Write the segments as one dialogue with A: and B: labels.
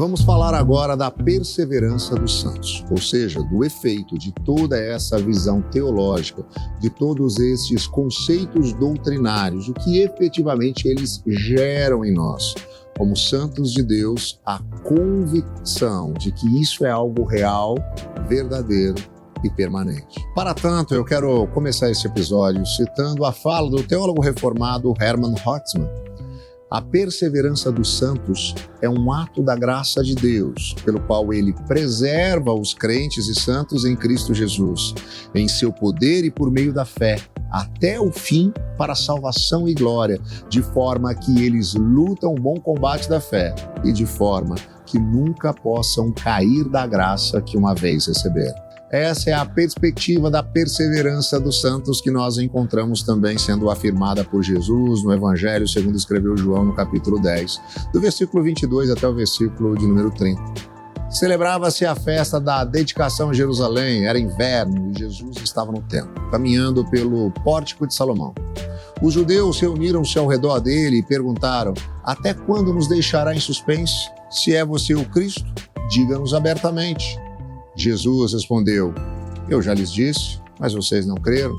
A: Vamos falar agora da perseverança dos santos, ou seja, do efeito de toda essa visão teológica, de todos esses conceitos doutrinários, o que efetivamente eles geram em nós. Como santos de Deus, a convicção de que isso é algo real, verdadeiro e permanente. Para tanto, eu quero começar esse episódio citando a fala do teólogo reformado Hermann Holtzmann. A perseverança dos santos é um ato da graça de Deus, pelo qual ele preserva os crentes e santos em Cristo Jesus, em seu poder e por meio da fé, até o fim para salvação e glória, de forma que eles lutam o bom combate da fé e de forma que nunca possam cair da graça que uma vez receberam. Essa é a perspectiva da perseverança dos santos que nós encontramos também sendo afirmada por Jesus no Evangelho, segundo escreveu João no capítulo 10, do versículo 22 até o versículo de número 30. Celebrava-se a festa da dedicação em Jerusalém, era inverno e Jesus estava no templo, caminhando pelo pórtico de Salomão. Os judeus reuniram-se ao redor dele e perguntaram: até quando nos deixará em suspense? Se é você o Cristo, diga-nos abertamente. Jesus respondeu: eu já lhes disse, mas vocês não creram.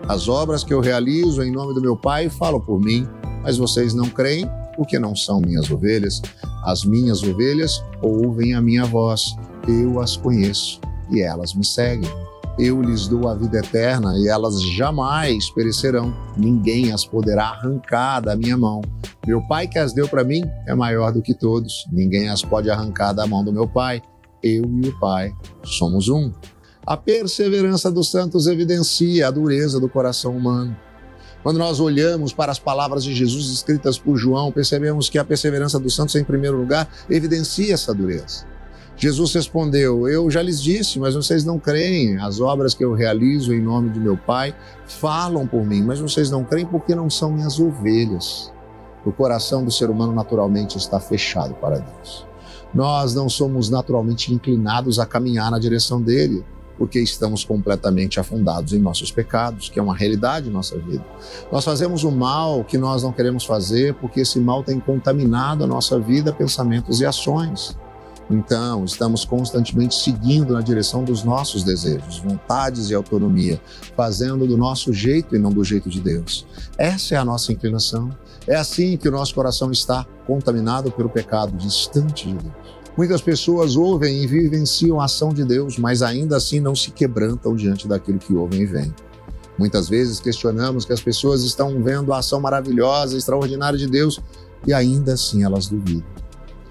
A: As obras que eu realizo em nome do meu Pai falam por mim, mas vocês não creem, porque não são minhas ovelhas. As minhas ovelhas ouvem a minha voz, eu as conheço e elas me seguem. Eu lhes dou a vida eterna e elas jamais perecerão. Ninguém as poderá arrancar da minha mão. Meu Pai que as deu para mim é maior do que todos. Ninguém as pode arrancar da mão do meu Pai. Eu e o Pai somos um. A perseverança dos santos evidencia a dureza do coração humano. Quando nós olhamos para as palavras de Jesus escritas por João, percebemos que a perseverança dos santos, em primeiro lugar, evidencia essa dureza. Jesus respondeu: eu já lhes disse, mas vocês não creem. As obras que eu realizo em nome de meu Pai falam por mim, mas vocês não creem porque não são minhas ovelhas. O coração do ser humano naturalmente está fechado para Deus. Nós não somos naturalmente inclinados a caminhar na direção dele, porque estamos completamente afundados em nossos pecados, que é uma realidade em nossa vida. Nós fazemos o mal que nós não queremos fazer, porque esse mal tem contaminado a nossa vida, pensamentos e ações. Então, estamos constantemente seguindo na direção dos nossos desejos, vontades e autonomia, fazendo do nosso jeito e não do jeito de Deus. Essa é a nossa inclinação. É assim que o nosso coração está contaminado pelo pecado, distante de Deus. Muitas pessoas ouvem e vivenciam a ação de Deus, mas ainda assim não se quebrantam diante daquilo que ouvem e veem. Muitas vezes questionamos que as pessoas estão vendo a ação maravilhosa, extraordinária de Deus e ainda assim elas duvidam.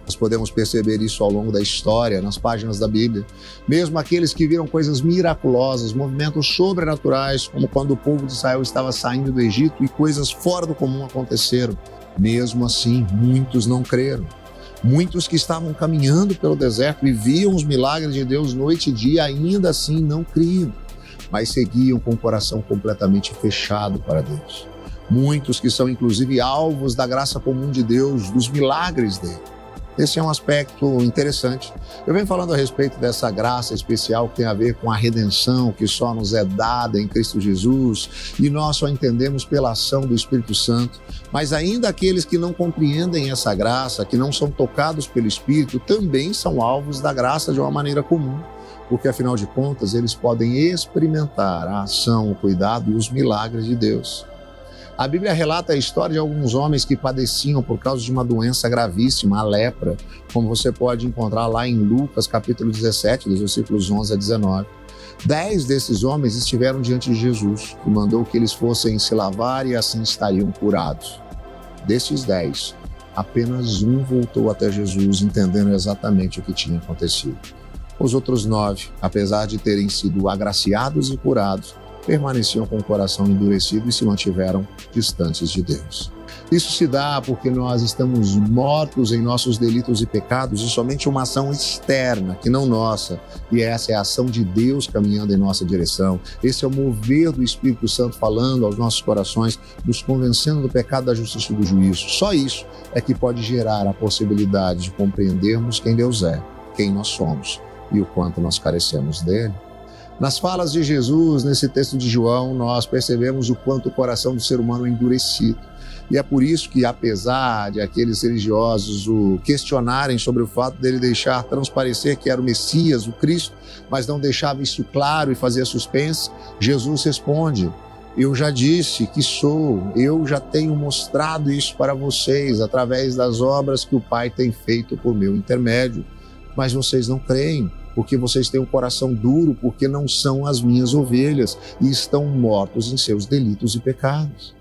A: Nós podemos perceber isso ao longo da história, nas páginas da Bíblia. Mesmo aqueles que viram coisas miraculosas, movimentos sobrenaturais, como quando o povo de Israel estava saindo do Egito e coisas fora do comum aconteceram. Mesmo assim, muitos não creram. Muitos que estavam caminhando pelo deserto e viam os milagres de Deus noite e dia, ainda assim não criam, mas seguiam com o coração completamente fechado para Deus. Muitos que são inclusive alvos da graça comum de Deus, dos milagres dele. Esse é um aspecto interessante. Eu venho falando a respeito dessa graça especial que tem a ver com a redenção que só nos é dada em Cristo Jesus e nós só entendemos pela ação do Espírito Santo. Mas ainda aqueles que não compreendem essa graça, que não são tocados pelo Espírito, também são alvos da graça de uma maneira comum. Porque, afinal de contas, eles podem experimentar a ação, o cuidado e os milagres de Deus. A Bíblia relata a história de alguns homens que padeciam por causa de uma doença gravíssima, a lepra, como você pode encontrar lá em Lucas, capítulo 17, dos versículos 11 a 19. 10 desses homens estiveram diante de Jesus, que mandou que eles fossem se lavar e assim estariam curados. Destes 10, apenas um voltou até Jesus, entendendo exatamente o que tinha acontecido. Os outros 9, apesar de terem sido agraciados e curados, permaneciam com o coração endurecido e se mantiveram distantes de Deus. Isso se dá porque nós estamos mortos em nossos delitos e pecados e somente uma ação externa, que não nossa, e essa é a ação de Deus caminhando em nossa direção. Esse é o mover do Espírito Santo falando aos nossos corações, nos convencendo do pecado, da justiça e do juízo. Só isso é que pode gerar a possibilidade de compreendermos quem Deus é, quem nós somos e o quanto nós carecemos dele. Nas falas de Jesus, nesse texto de João, nós percebemos o quanto o coração do ser humano é endurecido. E é por isso que, apesar de aqueles religiosos o questionarem sobre o fato dele deixar transparecer que era o Messias, o Cristo, mas não deixava isso claro e fazia suspense, Jesus responde: eu já disse que sou, eu já tenho mostrado isso para vocês através das obras que o Pai tem feito por meu intermédio, mas vocês não creem, porque vocês têm um coração duro, porque não são as minhas ovelhas e estão mortos em seus delitos e pecados.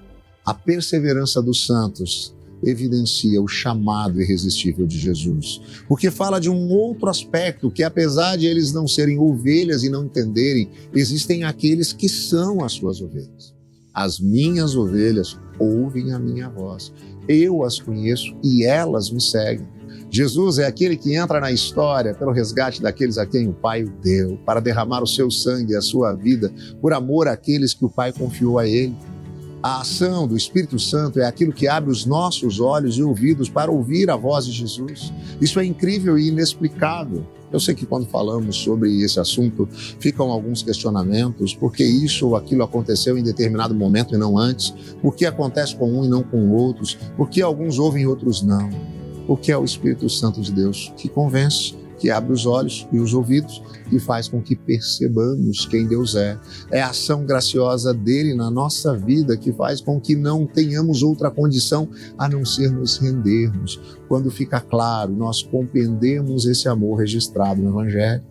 A: A perseverança dos santos evidencia o chamado irresistível de Jesus, porque fala de um outro aspecto, que apesar de eles não serem ovelhas e não entenderem, existem aqueles que são as suas ovelhas. As minhas ovelhas ouvem a minha voz, eu as conheço e elas me seguem. Jesus é aquele que entra na história pelo resgate daqueles a quem o Pai o deu, para derramar o seu sangue e a sua vida por amor àqueles que o Pai confiou a ele. A ação do Espírito Santo é aquilo que abre os nossos olhos e ouvidos para ouvir a voz de Jesus. Isso é incrível e inexplicável. Eu sei que quando falamos sobre esse assunto, ficam alguns questionamentos, por que isso ou aquilo aconteceu em determinado momento e não antes, por que acontece com um e não com outros, por que alguns ouvem e outros não. Porque é o Espírito Santo de Deus que convence, que abre os olhos e os ouvidos, que faz com que percebamos quem Deus é. É a ação graciosa dele na nossa vida que faz com que não tenhamos outra condição a não ser nos rendermos. Quando fica claro, nós compreendemos esse amor registrado no Evangelho.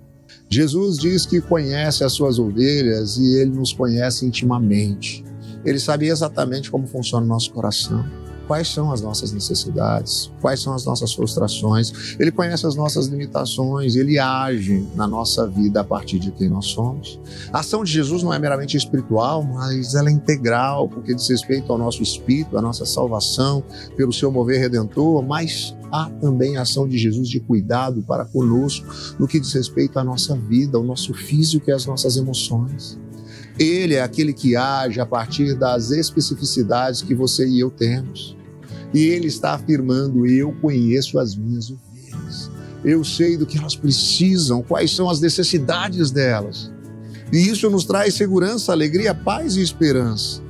A: Jesus diz que conhece as suas ovelhas e ele nos conhece intimamente. Ele sabe exatamente como funciona o nosso coração. Quais são as nossas necessidades, quais são as nossas frustrações. Ele conhece as nossas limitações, ele age na nossa vida a partir de quem nós somos. A ação de Jesus não é meramente espiritual, mas ela é integral, porque diz respeito ao nosso espírito, à nossa salvação, pelo seu mover redentor, mas há também a ação de Jesus de cuidado para conosco, no que diz respeito à nossa vida, ao nosso físico e às nossas emoções. Ele é aquele que age a partir das especificidades que você e eu temos. E ele está afirmando: eu conheço as minhas ovelhas. Eu sei do que elas precisam, quais são as necessidades delas. E isso nos traz segurança, alegria, paz e esperança.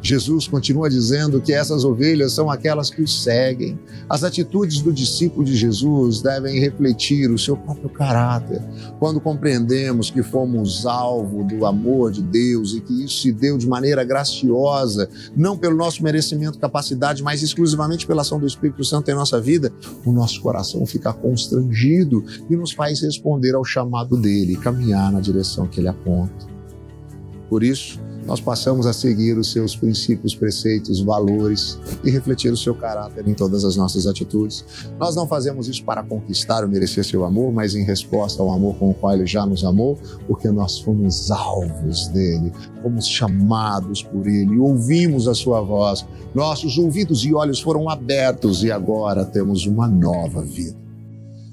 A: Jesus continua dizendo que essas ovelhas são aquelas que o seguem. As atitudes do discípulo de Jesus devem refletir o seu próprio caráter. Quando compreendemos que fomos alvo do amor de Deus e que isso se deu de maneira graciosa, não pelo nosso merecimento, capacidade, mas exclusivamente pela ação do Espírito Santo em nossa vida, o nosso coração fica constrangido e nos faz responder ao chamado dele e caminhar na direção que ele aponta. Por isso, nós passamos a seguir os seus princípios, preceitos, valores e refletir o seu caráter em todas as nossas atitudes. Nós não fazemos isso para conquistar ou merecer seu amor, mas em resposta ao amor com o qual ele já nos amou, porque nós fomos alvos dele, fomos chamados por ele, ouvimos a sua voz, nossos ouvidos e olhos foram abertos e agora temos uma nova vida.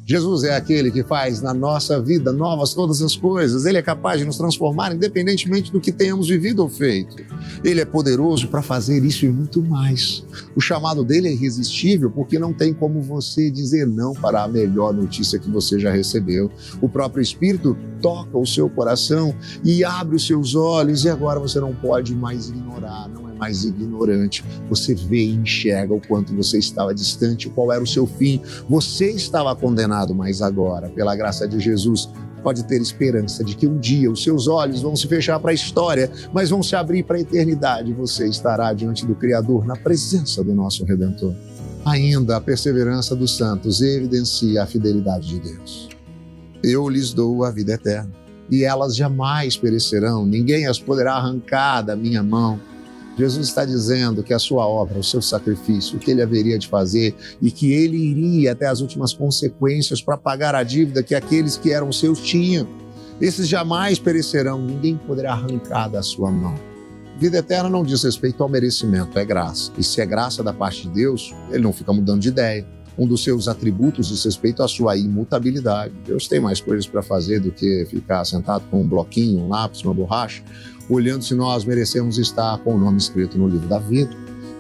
A: Jesus é aquele que faz na nossa vida novas todas as coisas. Ele é capaz de nos transformar independentemente do que tenhamos vivido ou feito. Ele é poderoso para fazer isso e muito mais. O chamado dele é irresistível porque não tem como você dizer não para a melhor notícia que você já recebeu. O próprio Espírito toca o seu coração e abre os seus olhos e agora você não pode mais ignorar, não é mais ignorante. Você vê e enxerga o quanto você estava distante, qual era o seu fim. Você estava condenado, mas agora, pela graça de Jesus, pode ter esperança de que um dia os seus olhos vão se fechar para a história, mas vão se abrir para a eternidade. Você estará diante do Criador, na presença do nosso Redentor. Ainda a perseverança dos santos evidencia a fidelidade de Deus. Eu lhes dou a vida eterna, e elas jamais perecerão, ninguém as poderá arrancar da minha mão. Jesus está dizendo que a sua obra, o seu sacrifício, o que ele haveria de fazer e que ele iria até as últimas consequências para pagar a dívida que aqueles que eram seus tinham. Esses jamais perecerão, ninguém poderá arrancar da sua mão. Vida eterna não diz respeito ao merecimento, é graça. E se é graça da parte de Deus, ele não fica mudando de ideia. Um dos seus atributos diz respeito à sua imutabilidade. Deus tem mais coisas para fazer do que ficar sentado com um bloquinho, um lápis, uma borracha, olhando se nós merecemos estar com o nome escrito no livro da vida.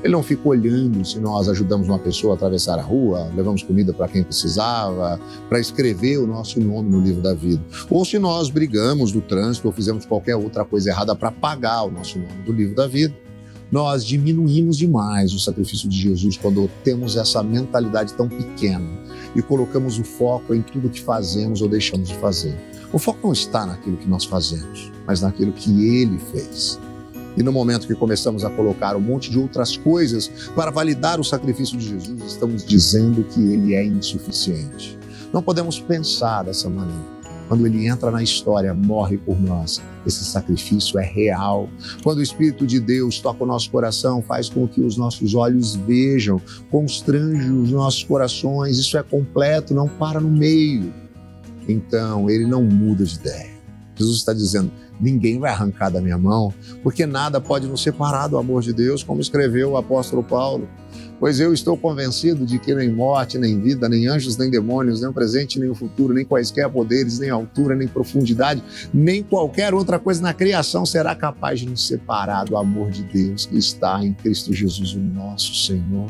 A: Ele não fica olhando se nós ajudamos uma pessoa a atravessar a rua, levamos comida para quem precisava, para escrever o nosso nome no livro da vida. Ou se nós brigamos no trânsito ou fizemos qualquer outra coisa errada para pagar o nosso nome do livro da vida. Nós diminuímos demais o sacrifício de Jesus quando temos essa mentalidade tão pequena e colocamos o foco em tudo que fazemos ou deixamos de fazer. O foco não está naquilo que nós fazemos, mas naquilo que Ele fez. E no momento que começamos a colocar um monte de outras coisas para validar o sacrifício de Jesus, estamos dizendo que Ele é insuficiente. Não podemos pensar dessa maneira. Quando Ele entra na história, morre por nós. Esse sacrifício é real. Quando o Espírito de Deus toca o nosso coração, faz com que os nossos olhos vejam, constrange os nossos corações. Isso é completo, não para no meio. Então, Ele não muda de ideia. Jesus está dizendo, ninguém vai arrancar da minha mão, porque nada pode nos separar do amor de Deus, como escreveu o apóstolo Paulo. Pois eu estou convencido de que nem morte, nem vida, nem anjos, nem demônios, nem o presente, nem o futuro, nem quaisquer poderes, nem altura, nem profundidade, nem qualquer outra coisa na criação será capaz de nos separar do amor de Deus que está em Cristo Jesus, o nosso Senhor.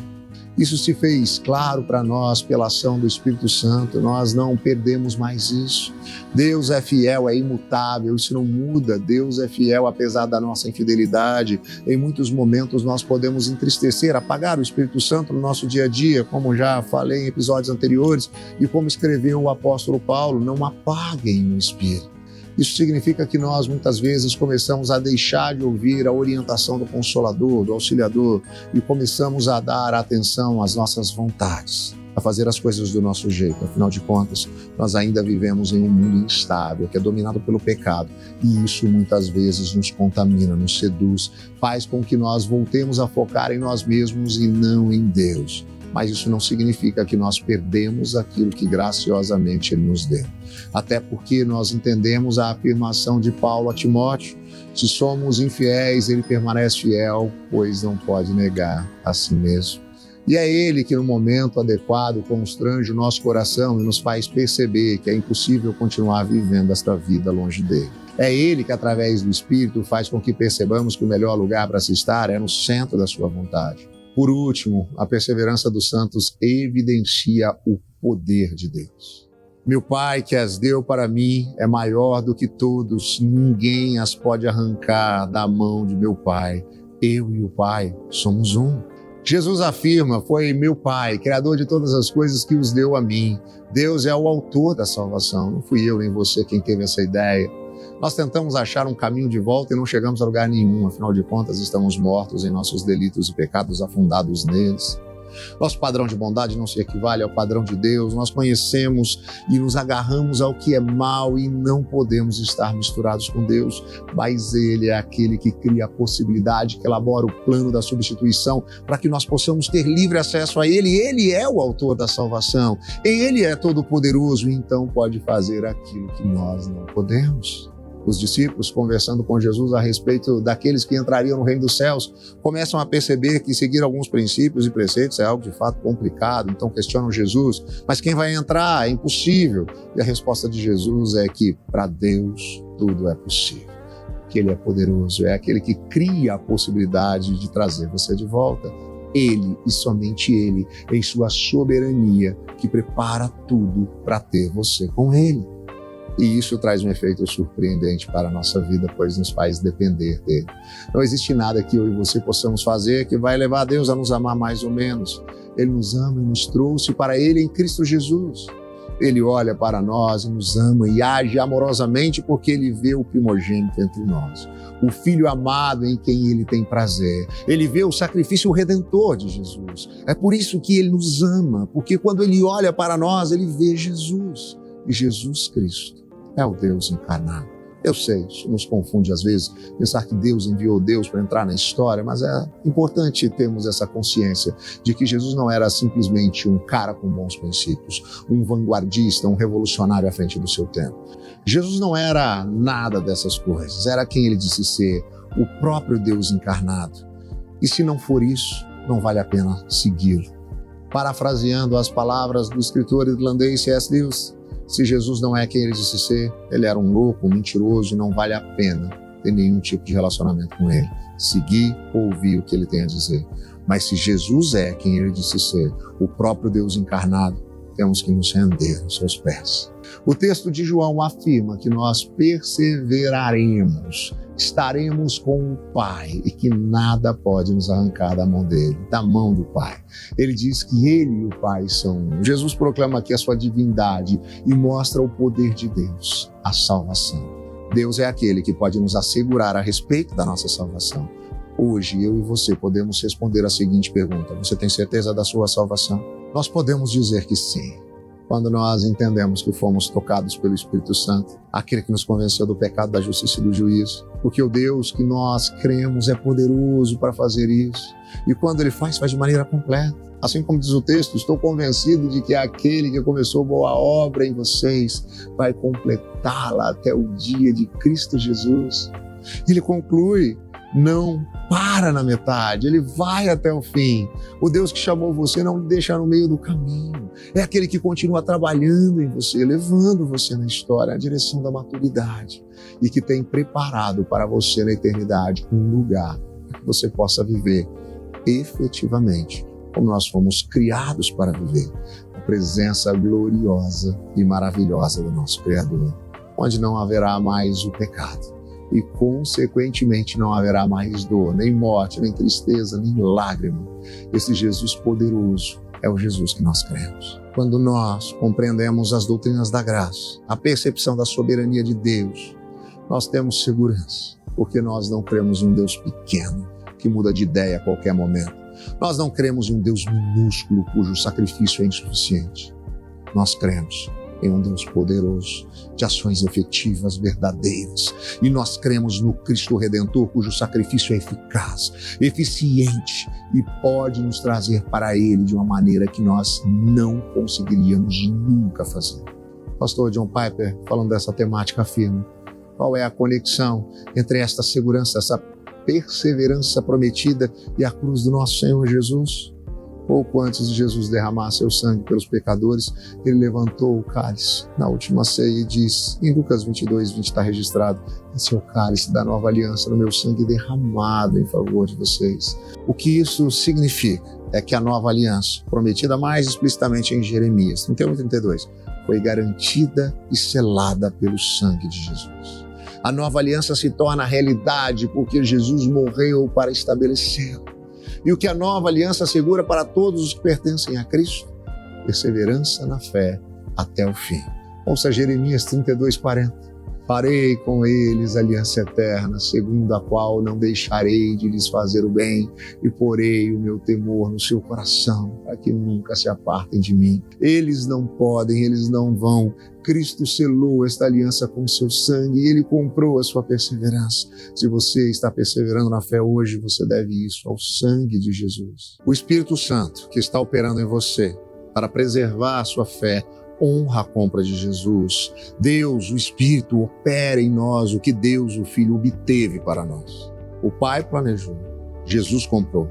A: Isso se fez claro para nós pela ação do Espírito Santo, nós não perdemos mais isso. Deus é fiel, é imutável, isso não muda. Deus é fiel apesar da nossa infidelidade. Em muitos momentos nós podemos entristecer, apagar o Espírito Santo no nosso dia a dia, como já falei em episódios anteriores, e como escreveu o apóstolo Paulo, não apaguem o Espírito. Isso significa que nós, muitas vezes, começamos a deixar de ouvir a orientação do Consolador, do Auxiliador, e começamos a dar atenção às nossas vontades, a fazer as coisas do nosso jeito. Afinal de contas, nós ainda vivemos em um mundo instável, que é dominado pelo pecado, e isso muitas vezes nos contamina, nos seduz, faz com que nós voltemos a focar em nós mesmos e não em Deus. Mas isso não significa que nós perdemos aquilo que graciosamente Ele nos deu. Até porque nós entendemos a afirmação de Paulo a Timóteo, se somos infiéis, Ele permanece fiel, pois não pode negar a si mesmo. E é Ele que no momento adequado constrange o nosso coração e nos faz perceber que é impossível continuar vivendo esta vida longe dEle. É Ele que através do Espírito faz com que percebamos que o melhor lugar para se estar é no centro da sua vontade. Por último, a perseverança dos santos evidencia o poder de Deus. Meu Pai que as deu para mim é maior do que todos, ninguém as pode arrancar da mão de meu Pai. Eu e o Pai somos um. Jesus afirma, foi meu Pai, Criador de todas as coisas, que os deu a mim. Deus é o autor da salvação, não fui eu nem você quem teve essa ideia. Nós tentamos achar um caminho de volta e não chegamos a lugar nenhum, afinal de contas estamos mortos em nossos delitos e pecados, afundados neles. Nosso padrão de bondade não se equivale ao padrão de Deus, nós conhecemos e nos agarramos ao que é mal e não podemos estar misturados com Deus, mas Ele é aquele que cria a possibilidade, que elabora o plano da substituição para que nós possamos ter livre acesso a Ele. Ele é o autor da salvação, Ele é todo poderoso e então pode fazer aquilo que nós não podemos. Os discípulos, conversando com Jesus a respeito daqueles que entrariam no reino dos céus, começam a perceber que seguir alguns princípios e preceitos é algo de fato complicado, então questionam Jesus, mas quem vai entrar? É impossível. E a resposta de Jesus é que para Deus tudo é possível, que Ele é poderoso, é aquele que cria a possibilidade de trazer você de volta. Ele e somente Ele, em sua soberania, que prepara tudo para ter você com Ele. E isso traz um efeito surpreendente para a nossa vida, pois nos faz depender dele. Não existe nada que eu e você possamos fazer que vai levar a Deus a nos amar mais ou menos. Ele nos ama e nos trouxe para Ele em Cristo Jesus. Ele olha para nós e nos ama e age amorosamente porque Ele vê o primogênito entre nós, o Filho amado em quem Ele tem prazer. Ele vê o sacrifício redentor de Jesus. É por isso que Ele nos ama, porque quando Ele olha para nós, Ele vê Jesus. E Jesus Cristo é o Deus encarnado. Eu sei, isso nos confunde às vezes, pensar que Deus enviou Deus para entrar na história, mas é importante termos essa consciência de que Jesus não era simplesmente um cara com bons princípios, um vanguardista, um revolucionário à frente do seu tempo. Jesus não era nada dessas coisas, era quem Ele disse ser, o próprio Deus encarnado. E se não for isso, não vale a pena segui-lo. Parafraseando as palavras do escritor irlandês C.S. Lewis, se Jesus não é quem Ele disse ser, Ele era um louco, um mentiroso e não vale a pena ter nenhum tipo de relacionamento com Ele. Seguir ou ouvir o que Ele tem a dizer. Mas se Jesus é quem Ele disse ser, o próprio Deus encarnado, temos que nos render aos seus pés. O texto de João afirma que nós perseveraremos, estaremos com o Pai e que nada pode nos arrancar da mão dele, da mão do Pai. Ele diz que ele e o Pai são um. Jesus proclama aqui a sua divindade e mostra o poder de Deus, a salvação. Deus é aquele que pode nos assegurar a respeito da nossa salvação. Hoje, eu e você podemos responder a seguinte pergunta: você tem certeza da sua salvação? Nós podemos dizer que sim, quando nós entendemos que fomos tocados pelo Espírito Santo, aquele que nos convenceu do pecado, da justiça e do juízo, porque o Deus que nós cremos é poderoso para fazer isso, e quando Ele faz de maneira completa. Assim como diz o texto, estou convencido de que aquele que começou boa obra em vocês vai completá-la até o dia de Cristo Jesus. Ele conclui, não para na metade, ele vai até o fim. O Deus que chamou você não lhe deixa no meio do caminho. É aquele que continua trabalhando em você, levando você na história, na direção da maturidade, e que tem preparado para você na eternidade um lugar para que você possa viver efetivamente como nós fomos criados para viver, a presença gloriosa e maravilhosa do nosso Criador, onde não haverá mais o pecado. E, consequentemente, não haverá mais dor, nem morte, nem tristeza, nem lágrima. Esse Jesus poderoso é o Jesus que nós cremos. Quando nós compreendemos as doutrinas da graça, a percepção da soberania de Deus, nós temos segurança, porque nós não cremos em um Deus pequeno, que muda de ideia a qualquer momento. Nós não cremos em um Deus minúsculo, cujo sacrifício é insuficiente. Nós cremos em um Deus poderoso, de ações efetivas, verdadeiras. E nós cremos no Cristo Redentor, cujo sacrifício é eficaz, eficiente e pode nos trazer para Ele de uma maneira que nós não conseguiríamos nunca fazer. Pastor John Piper, falando dessa temática, afirma: qual é a conexão entre esta segurança, essa perseverança prometida e a cruz do nosso Senhor Jesus? Pouco antes de Jesus derramar seu sangue pelos pecadores, ele levantou o cálice na última ceia e diz, em Lucas 22:20 está registrado: esse é o cálice da nova aliança no meu sangue derramado em favor de vocês. O que isso significa é que a nova aliança, prometida mais explicitamente em Jeremias 31:32, foi garantida e selada pelo sangue de Jesus. A nova aliança se torna realidade porque Jesus morreu para estabelecê-la. E o que a nova aliança assegura para todos os que pertencem a Cristo? Perseverança na fé até o fim. Ouça Jeremias 32:40. Farei com eles aliança eterna, segundo a qual não deixarei de lhes fazer o bem e porei o meu temor no seu coração, para que nunca se apartem de mim. Eles não podem, eles não vão. Cristo selou esta aliança com seu sangue e Ele comprou a sua perseverança. Se você está perseverando na fé hoje, você deve isso ao sangue de Jesus. O Espírito Santo que está operando em você para preservar a sua fé, honra a compra de Jesus. Deus, o Espírito, opera em nós o que Deus, o Filho, obteve para nós. O Pai planejou, Jesus comprou.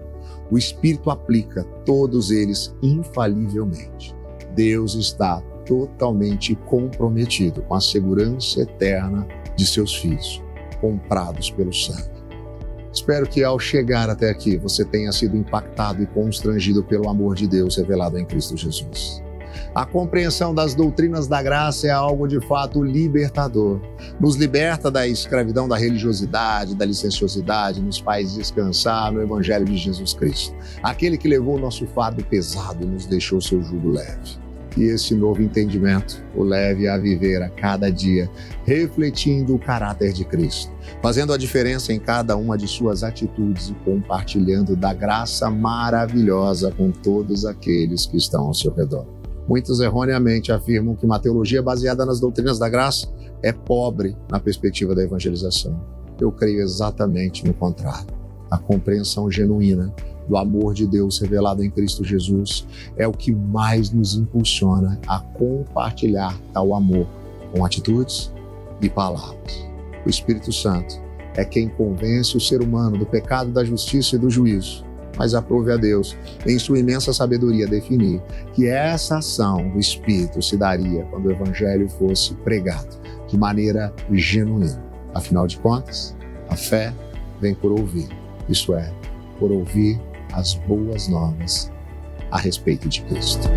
A: O Espírito aplica todos eles infalivelmente. Deus está totalmente comprometido com a segurança eterna de seus filhos, comprados pelo sangue. Espero que ao chegar até aqui você tenha sido impactado e constrangido pelo amor de Deus revelado em Cristo Jesus. A compreensão das doutrinas da graça é algo de fato libertador. Nos liberta da escravidão da religiosidade, da licenciosidade, nos faz descansar no Evangelho de Jesus Cristo. Aquele que levou o nosso fardo pesado e nos deixou seu jugo leve. E esse novo entendimento o leve a viver a cada dia, refletindo o caráter de Cristo, fazendo a diferença em cada uma de suas atitudes e compartilhando da graça maravilhosa com todos aqueles que estão ao seu redor. Muitos erroneamente afirmam que uma teologia baseada nas doutrinas da graça é pobre na perspectiva da evangelização. Eu creio exatamente no contrário. A compreensão genuína do amor de Deus revelado em Cristo Jesus é o que mais nos impulsiona a compartilhar tal amor com atitudes e palavras. O Espírito Santo é quem convence o ser humano do pecado, da justiça e do juízo, mas aprove a Deus, em sua imensa sabedoria, definir que essa ação do Espírito se daria quando o Evangelho fosse pregado de maneira genuína. Afinal de contas, a fé vem por ouvir, isto é, por ouvir as boas novas a respeito de Cristo.